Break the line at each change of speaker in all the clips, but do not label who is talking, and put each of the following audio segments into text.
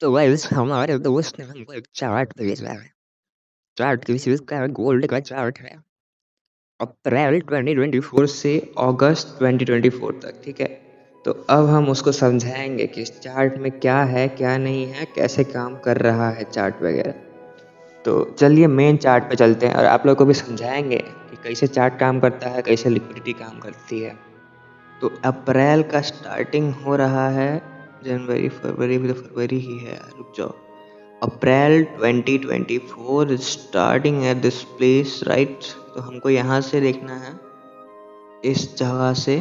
तो गाइस हमारे दोस्त ने हमको एक चार्ट भेजा है। चार्ट किसी चीज का गोल्ड का चार्ट है। अप्रैल 2024 से अगस्त 2024 तक, ठीक है। तो अब हम उसको समझाएंगे कि इस चार्ट में क्या है क्या नहीं है, कैसे काम कर रहा है चार्ट वगैरह। तो चलिए मेन चार्ट पे चलते हैं और आप लोग को भी समझाएंगे कि कैसे चार्ट काम करता है, कैसे लिक्विडिटी काम करती है। तो अप्रैल का स्टार्टिंग हो रहा है। जनवरी फरवरी भी तो फरवरी ही है, रुक जाओ। अप्रैल 2024 starting at this place, right. तो हमको यहाँ से देखना है, इस जगह से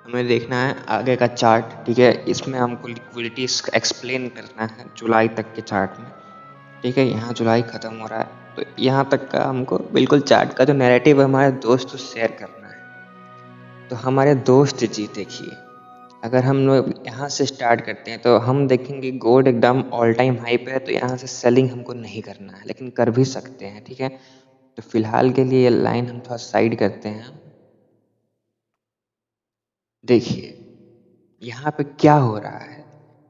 हमें देखना है आगे का चार्ट, ठीक है। इसमें हमको लिक्विडिटी एक्सप्लेन करना है जुलाई तक के चार्ट में, ठीक है। यहाँ जुलाई ख़त्म हो रहा है तो यहाँ तक का हमको बिल्कुल चार्ट का जो नैरेटिव है हमारे दोस्त से शेयर करना है। तो हमारे दोस्त जी देखिए, अगर हम लोग यहाँ से स्टार्ट करते हैं तो हम देखेंगे गोल्ड एकदम ऑल टाइम हाई पे है, तो यहाँ से सेलिंग हमको नहीं करना है, लेकिन कर भी सकते हैं, ठीक है। तो फिलहाल के लिए ये लाइन हम थोड़ा साइड करते हैं। देखिए यहाँ पे क्या हो रहा है,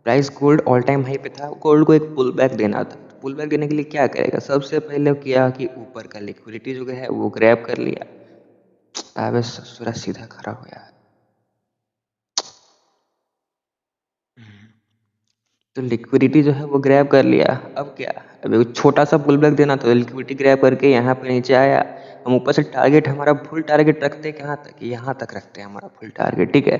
price gold all time high पे था, गोल्ड को एक पुल बैक देना था। पुल बैक देने के लिए क्या करेगा, सबसे पहले किया कि ऊपर का लिक्विडिटी जो है वो ग्रैब कर लिया। अबे ससुरा सीधा खड़ा हो यार। तो लिक्विडिटी जो है वो ग्रैब कर लिया। अब क्या, अब एक छोटा सा पुल बैक देना, तो लिक्विडिटी ग्रैब करके यहाँ पे नीचे आया। हम ऊपर से टारगेट, हमारा फुल टारगेट रखते हैं कहाँ तक, यहाँ तक रखते हैं हमारा फुल टारगेट, ठीक है।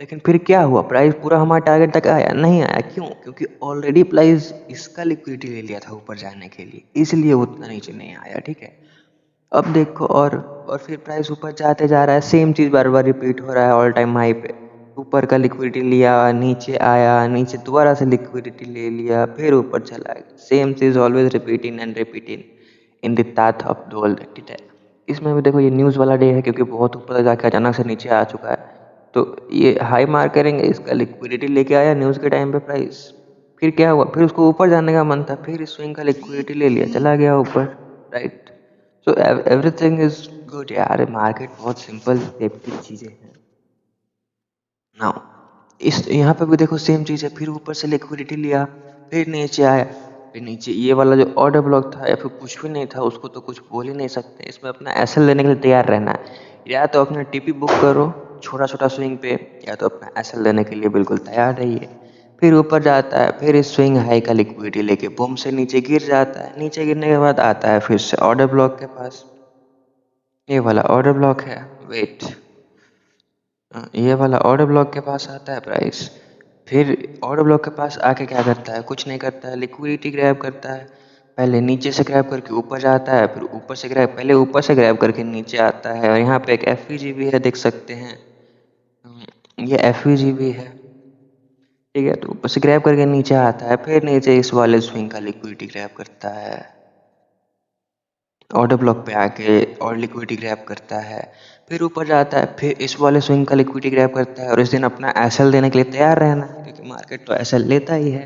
लेकिन फिर क्या हुआ, प्राइस पूरा हमारा टारगेट तक आया नहीं आया, क्यों? क्योंकि ऑलरेडी प्राइस इसका लिक्विडिटी ले लिया था ऊपर जाने के लिए, इसलिए उतना नीचे नहीं आया, ठीक है। अब देखो, और फिर प्राइस ऊपर जाते जा रहा है, सेम चीज़ बार बार रिपीट हो रहा है ऑल टाइम हाई पे। ऊपर का लिक्विडिटी लिया, नीचे आया, नीचे दोबारा से लिक्विडिटी ले लिया, फिर ऊपर चला गया। Same cheese always repeating and repeating in the path of gold, ठीक है। इसमें भी देखो ये न्यूज़ वाला डे है, क्योंकि बहुत ऊपर जाके अचानक से नीचे आ चुका है। तो ये हाई मार्क करेंगे, इसका लिक्विडिटी लेके आया न्यूज़ के टाइम पे प्राइस। फिर क्या हुआ, फिर उसको ऊपर जाने का मन था, फिर स्विंग का लिक्विडिटी ले लिया, चला गया ऊपर, right. So everything is good यार, मार्केट बहुत सिंपल सेफ्टी चीज़ें हैं। नाउ इस यहाँ पे भी देखो सेम चीज़ है, फिर ऊपर से लिक्विडिटी लिया, फिर नीचे आया। फिर नीचे ये वाला जो ऑर्डर ब्लॉक था या फिर कुछ भी नहीं था, उसको तो कुछ बोल ही नहीं सकते। इसमें अपना एसएल लेने के लिए तैयार रहना है, या तो अपना टीपी बुक करो छोटा छोटा स्विंग पे, या तो अपना एसएल लेने के लिए बिल्कुल तैयार रहिए। फिर ऊपर जाता है, फिर इस स्विंग हाई का लिक्विडिटी लेके बूम से नीचे गिर जाता है। नीचे गिरने के बाद आता है फिर से ऑर्डर ब्लॉक के पास। ये वाला ऑर्डर ब्लॉक है, वेट, ये वाला ऑर्डर ब्लॉक के पास आता है प्राइस। फिर ऑर्डर ब्लॉक के पास आके क्या करता है, कुछ नहीं करता है, लिक्विडिटी ग्रैब करता है। पहले नीचे से ग्रैब करके ऊपर जाता है, फिर ऊपर से ग्रैब, पहले ऊपर से ग्रैब करके नीचे आता है। और यहाँ पे एक एफवीजी भी है, देख सकते हैं। ये एफवीजी भी है, ठीक है। तो ऊपर से ग्रैब करके नीचे आता है, फिर नीचे इस वाले स्विंग का लिक्विडिटी ग्रैब करता है, ऑर्डर ब्लॉक पे आके और लिक्विडिटी ग्रैब करता है। फिर ऊपर जाता है, फिर इस वाले स्विंग का लिक्विडिटी ग्रैब करता है। और इस दिन अपना एसएल देने के लिए तैयार रहना है, क्योंकि मार्केट तो एसएल लेता ही है।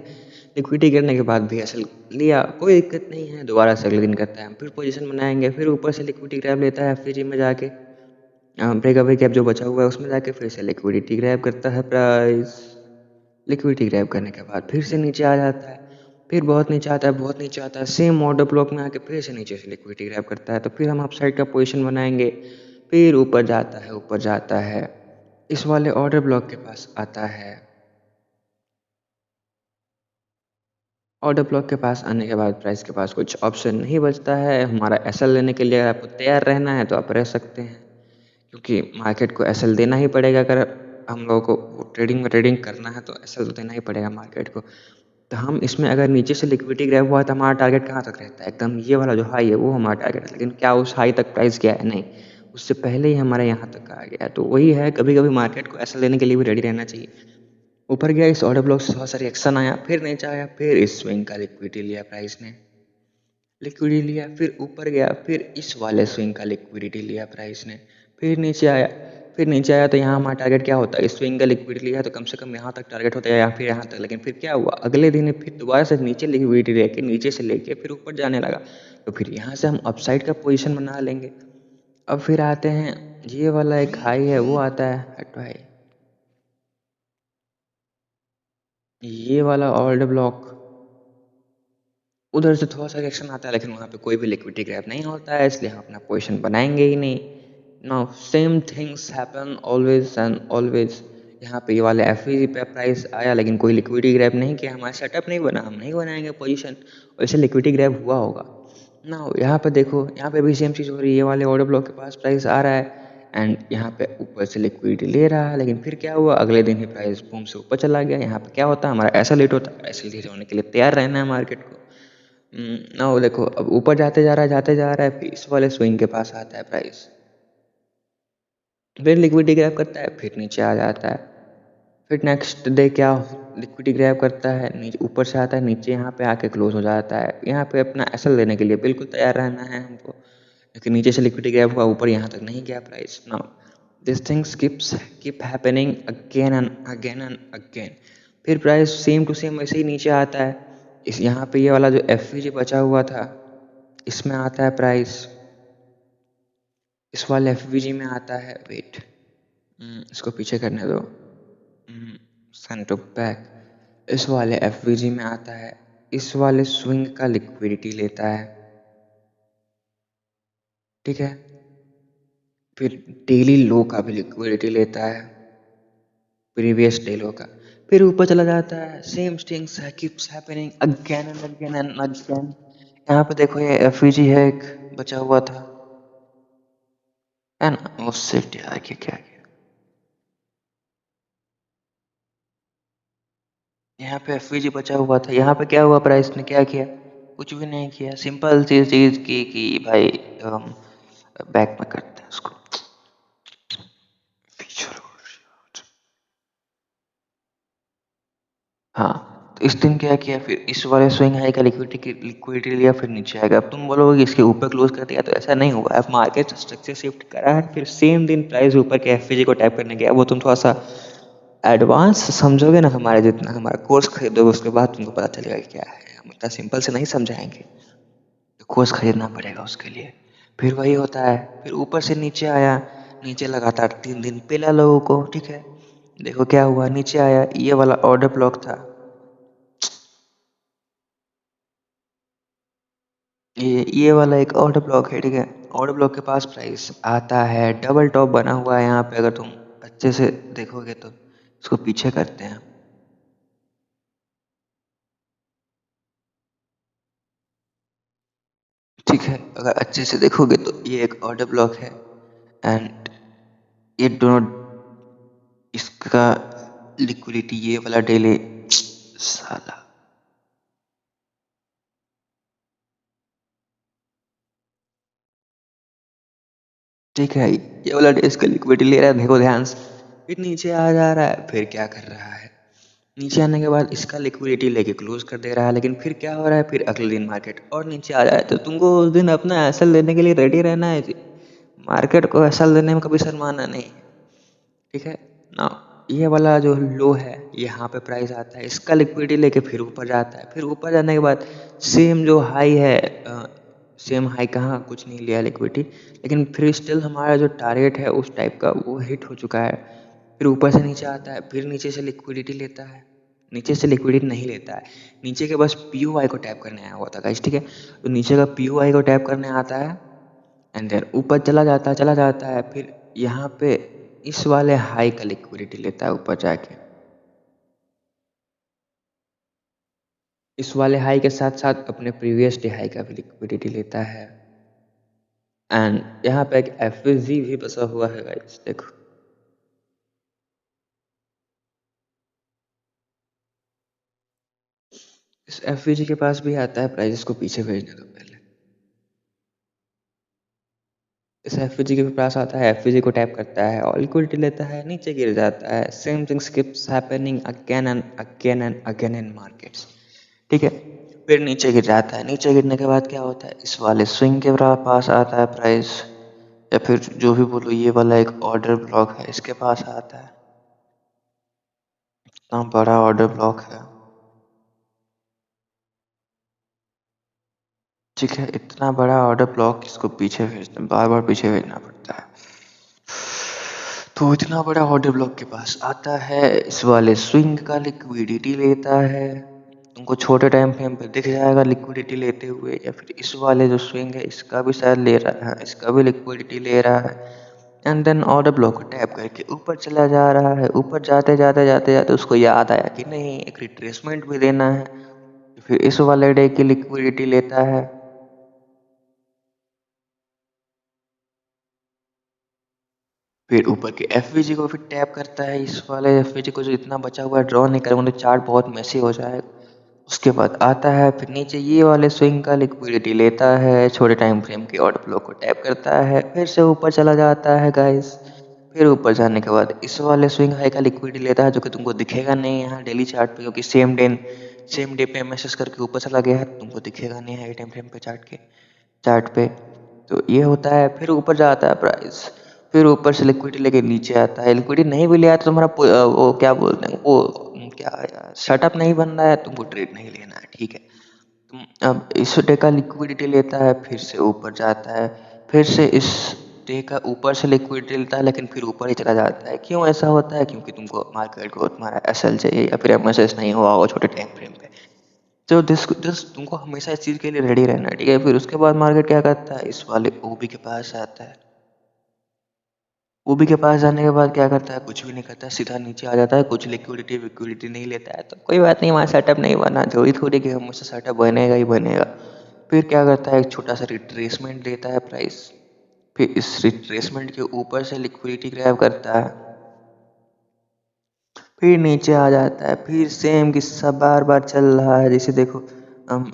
लिक्विडिटी गिरने के बाद भी एसएल लिया, कोई दिक्कत नहीं है, दोबारा से अगले दिन करता है, फिर पोजीशन बनाएंगे, फिर ऊपर से लिक्विडिटी ग्रैब लेता है एफवीजी में जाके, ब्रेक अवे कैप जो बचा हुआ है उसमें जाके फिर से लिक्विडिटी ग्रैब करता है प्राइस। लिक्विडिटी ग्रैब करने के बाद फिर से नीचे आ जाता है, फिर बहुत नीचे आता है, बहुत नीचे आता है, सेम ऑर्डर ब्लॉक में आके फिर से नीचे से लिक्विडिटी ग्रैब करता है। तो फिर हम अपसाइड का पोजीशन बनाएंगे, फिर ऊपर जाता है, ऊपर जाता है, इस वाले ऑर्डर ब्लॉक के पास आता है। ऑर्डर ब्लॉक के पास आने के बाद प्राइस के पास कुछ ऑप्शन नहीं बचता है हमारा एसएल लेने के लिए। अगर आपको तैयार रहना है तो आप रह सकते हैं, क्योंकि मार्केट को एसएल देना ही पड़ेगा। अगर हम लोगों को ट्रेडिंग में ट्रेडिंग करना है तो एसएल तो देना ही पड़ेगा मार्केट को। तो हम इसमें अगर नीचे से लिक्विडिटी ग्रैब हुआ तो हमारा टारगेट कहाँ तक रहता है, एकदम ये वाला जो हाई है वो हमारा टारगेट है। लेकिन क्या उस हाई तक प्राइस गया है? नहीं, उससे पहले ही हमारे यहाँ तक आ गया। तो वही है, कभी कभी मार्केट को एसएल लेने के लिए भी रेडी रहना चाहिए। ऊपर गया, इस ऑर्डर ब्लॉक से बहुत सारी एक्शन आया, फिर नीचे आया, फिर इस स्विंग का लिक्विडिटी लिया प्राइस ने, लिक्विडिटी लिया, फिर ऊपर गया, फिर इस वाले स्विंग का लिक्विडिटी लिया प्राइस ने, फिर नीचे आया। फिर नीचे आया तो यहाँ हमारा टारगेट क्या होता है, इस स्विंग का लिक्विडिटी लिया तो कम से कम यहाँ तक टारगेट होता है, या फिर यहाँ तक। लेकिन फिर क्या हुआ, अगले दिन फिर दोबारा से नीचे लिक्विडिटी लेके, नीचे से लेके फिर ऊपर जाने लगा। तो फिर यहाँ से हम अपसाइड का पोजिशन बना लेंगे। अब फिर आते हैं, ये वाला एक हाई है वो आता है, हट भाई, ये वाला ऑर्डर ब्लॉक उधर से थोड़ा सा रिएक्शन आता है, लेकिन वहाँ पे कोई भी लिक्विडिटी ग्रैब नहीं होता है, इसलिए हम अपना पोजीशन बनाएंगे ही नहीं। Now same things happen always and always. यहाँ पे ये वाले एफवीजी पे प्राइस आया, लेकिन कोई लिक्विडिटी ग्रैब नहीं किया, हमारा सेटअप नहीं बना, हम नहीं बनाएंगे पोजीशन, वैसे लिक्विडिटी ग्रैब हुआ होगा। नाउ यहाँ पे देखो, यहाँ पे भी सेम चीज़ हो रही है, ये वाले ऑर्डर ब्लॉक के पास प्राइस आ रहा है एंड यहाँ पे ऊपर से लिक्विडिटी ले रहा है, लेकिन फिर क्या हुआ, अगले दिन ही प्राइस बूम से ऊपर चला गया। यहाँ पे क्या होता है, हमारा ऐसा लेट होता है, ऐसे लेट होने के लिए तैयार रहना है मार्केट को। ना वो देखो, अब ऊपर जाते जा रहा है, जाते जा रहा है, फिर इस वाले स्विंग के पास आता है प्राइस, फिर लिक्विडिटी ग्रैब करता है, फिर नीचे आ जाता है, फिर नेक्स्ट डे क्या, लिक्विडिटी ग्रैब करता है, नीचे ऊपर से आता है, नीचे यहाँ पे आके क्लोज हो जाता है। यहाँ पे अपना एसएल लेने के लिए बिल्कुल तैयार रहना है हमको, लेकिन नीचे से लिक्विडिटी ग्रैब हुआ, ऊपर यहाँ तक नहीं गया price. Now this things keep happening again and again. फिर प्राइस सेम टू सेम वैसे ही नीचे आता है। इस यहाँ पे ये वाला जो एफवीजी बचा हुआ था, इसमें आता है प्राइस, इस वाले एफवीजी में आता है, वेट, इसको पीछे करने दो, सेंड टू बैक, इस वाले एफवीजी में आता है, इस वाले स्विंग का लिक्विडिटी लेता है, ठीक है, फिर डेली लो का भी लिक्विडिटी लेता है, प्रीवियस डे लो का, फिर ऊपर चला जाता है। Same things keeps happening again and again and again. यहाँ पे देखो, ये एफवीजी है एक बचा हुआ था, है ना, उससे क्या क्या, यहाँ पे एफवीजी बचा हुआ था, यहाँ पे क्या हुआ, प्राइस ने क्या किया, कुछ भी नहीं किया, सिंपल सी चीज की कि भाई हम बैक में करते हैं उसको। हाँ, तो इस दिन क्या किया, फिर इस वाले स्विंग हाई का लिक्विडिटी लिया, फिर नीचे आएगा। अब तुम बोलोगे कि इसके ऊपर क्लोज कर दिया, तो ऐसा नहीं हुआ। अब मार्केट स्ट्रक्चर शिफ्ट करा है, फिर सेम दिन प्राइस ऊपर के एफवीजी को टैप करने गया। वो तुम थोड़ा सा एडवांस समझोगे ना, हमारे जितना हमारा कोर्स खरीदोगे, उसके बाद तुमको पता चलेगा कि क्या है। हम इतना सिंपल से नहीं समझाएंगे, कोर्स खरीदना पड़ेगा उसके लिए। फिर वही होता है, फिर ऊपर से नीचे आया, नीचे लगातार 3 दिन पेला लोगों को, ठीक है। देखो क्या हुआ, नीचे आया, ये वाला ऑर्डर ब्लॉक था, ये वाला एक ऑर्डर ब्लॉक है, ठीक है। ऑर्डर ब्लॉक के पास प्राइस आता है, डबल टॉप बना हुआ है यहाँ पे, अगर तुम अच्छे से देखोगे तो। इसको पीछे करते हैं, ठीक है। अगर अच्छे से देखोगे तो ये एक ऑर्डर ब्लॉक है एंड ये दोनों, इसका लिक्विडिटी ये वाला डेली, साला, ठीक है, ये वाला डे इसका लिक्विडिटी ले रहा है, देखो ध्यान से। फिर नीचे आ जा रहा है, फिर क्या कर रहा है, नीचे आने के बाद इसका लिक्विडिटी लेके क्लोज कर दे रहा है, लेकिन फिर क्या हो रहा है, फिर अगले दिन मार्केट और नीचे आ जाए, तो तुमको उस दिन अपना एसएल लेने के लिए रेडी रहना है जी। मार्केट को एसएल देने में कभी शर्माना नहीं है, ठीक है ना। ये वाला जो लो है, यहाँ पे प्राइस आता है, इसका लिक्विडिटी लेके फिर ऊपर जाता है, फिर ऊपर जाने के बाद सेम जो हाई है, सेम हाई कहाँ, कुछ नहीं लिया लिक्विडिटी, लेकिन फिर स्टिल हमारा जो टारगेट है उस टाइप का वो हिट हो चुका है। फिर ऊपर से नीचे आता है, फिर नीचे से लिक्विडिटी लेता है, नीचे से लिक्विडिटी नहीं लेता है, नीचे के बस पीओआई को टैप करने आया हुआ था गाइस, ठीक है। तो नीचे का पीओआई को टैप करने आता है एंड देन ऊपर चला जाता है, फिर यहाँ पे इस वाले हाई का लिक्विडिटी लेता है ऊपर जाके, इस वाले हाई के साथ साथ अपने प्रीवियस डे हाई का भी लिक्विडिटी लेता है एंड यहाँ पे एक एफवीजी भी बसा हुआ है गाइस, देखो। इस एफवीजी के पास भी आता है प्राइस, को पीछे भेजने दो पहले। इस एफवीजी के पास आता है, एफवीजी को टैप करता है और लिक्विडिटी लेता है, नीचे गिर जाता है। Same things keeps happening again and again and again in markets, ठीक है। फिर नीचे गिर जाता है, नीचे गिरने के बाद क्या होता है, इस वाले स्विंग के पास आता है प्राइस, या फिर जो भी बोलो, ये वाला एक ऑर्डर ब्लॉक है, इसके पास आता है। इतना बड़ा ऑर्डर ब्लॉक है, ठीक है, इतना बड़ा ऑर्डर ब्लॉक, इसको पीछे भेजना, बार बार पीछे भेजना पड़ता है। तो इतना बड़ा ऑर्डर ब्लॉक के पास आता है, इस वाले स्विंग का लिक्विडिटी लेता है तुमको छोटे टाइम फ्रेम पे दिख जाएगा लिक्विडिटी लेते हुए, या फिर इस वाले जो स्विंग है इसका भी शायद ले रहा है, इसका भी लिक्विडिटी ले रहा है। एंड देन ऑर्डर ब्लॉक को टैप करके ऊपर चला जा रहा है। ऊपर जाते जाते जाते जाते उसको याद आया कि नहीं एक रिट्रेसमेंट भी देना है, फिर इस वाले डे की लिक्विडिटी लेता है। फिर ऊपर के एफवीजी को फिर टैप करता है, इस वाले एफवीजी को जो इतना बचा हुआ है ड्रॉ नहीं करेंगे तो चार्ट बहुत मैसी हो जाएगा। उसके बाद आता है फिर नीचे ये वाले स्विंग का लिक्विडिटी लेता है, छोटे टाइम फ्रेम के ऑर्डर फ्लो को टैप करता है, फिर से ऊपर चला जाता है गाइस। फिर ऊपर जाने के बाद इस वाले स्विंग हाई का लिक्विडिटी लेता है, जो कि तुमको दिखेगा नहीं यहाँ डेली चार्ट पे, क्योंकि सेम डे पे मैसेज करके ऊपर चला गया है, तुमको दिखेगा नहीं है टाइम फ्रेम पे चार्ट पे। तो ये होता है। फिर ऊपर जाता है प्राइस, फिर ऊपर से लिक्विडिटी लेके नीचे आता है। लिक्विडिटी नहीं भी लिया तो तुम्हारा वो क्या बोलते हैं वो क्या यार सेटअप नहीं बन रहा है, तुमको ट्रेड नहीं लेना है, ठीक है। तुम अब इस डे का लिक्विडिटी लेता है, फिर से ऊपर जाता है, फिर से इस डे का ऊपर से लिक्विडिटी लेता है, लेकिन फिर ऊपर ही चला जाता है। क्यों ऐसा होता है? क्योंकि तुमको मार्केट को तुम्हारा एसएल चाहिए या फिर एमएसएस नहीं हुआ होगा छोटे टाइम फ्रेम पे। तो दिस दिस तुमको हमेशा इस चीज़ के लिए रेडी रहना है, ठीक है। फिर उसके बाद मार्केट क्या करता है, इस वाले ओबी के पास आता है। ओबी के पास जाने के बाद क्या करता है, कुछ भी नहीं करता, सीधा नीचे आ जाता है। कुछ लिक्विडिटी विक्विडिटी नहीं लेता है, तो कोई बात नहीं, वहाँ सेटअप नहीं बना, जरूरी थोड़ी कि मुझसे सेटअप बनेगा ही बनेगा। फिर क्या करता है, एक छोटा सा रिट्रेसमेंट लेता है प्राइस, फिर इस रिट्रेसमेंट के ऊपर से लिक्विडिटी ग्रैब करता है, फिर नीचे आ जाता है। फिर सेम किस्सा बार बार चल रहा है। जैसे देखो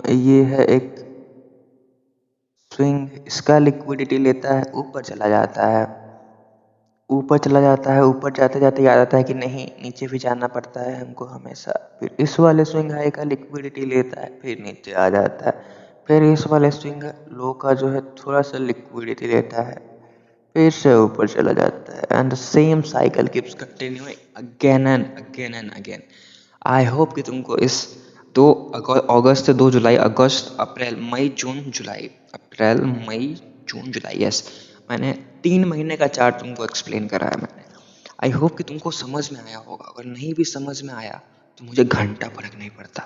ये है एक स्विंग, इसका लिक्विडिटी लेता है, ऊपर चला जाता है, ऊपर चला जाता है, ऊपर जाते जाते याद आता है कि नहीं नीचे भी जाना पड़ता है हमको हमेशा। फिर इस वाले स्विंग हाई का लिक्विडिटी लेता है, फिर नीचे आ जाता है। फिर इस वाले स्विंग लो का जो है थोड़ा सा लिक्विडिटी लेता है, फिर से ऊपर चला जाता है। And the same cycle keeps continuing again and again. I hope कि तुमको इस 2 अगस्त से 2 जुलाई, अगस्त अप्रैल मई जून जुलाई, अप्रैल मई जून जुलाई, यस, मैंने 3 महीने का चार्ट तुमको एक्सप्लेन करा है मैंने। आई होप कि तुमको समझ में आया होगा। अगर नहीं भी समझ में आया तो मुझे घंटा फर्क नहीं पड़ता,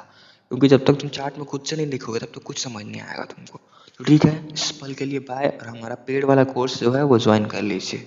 क्योंकि जब तक तुम चार्ट में खुद से नहीं लिखोगे तब तक कुछ समझ नहीं आएगा तुमको। तो ठीक है, इस पल के लिए बाय, और हमारा पेड वाला कोर्स जो है वो ज्वाइन कर लीजिए।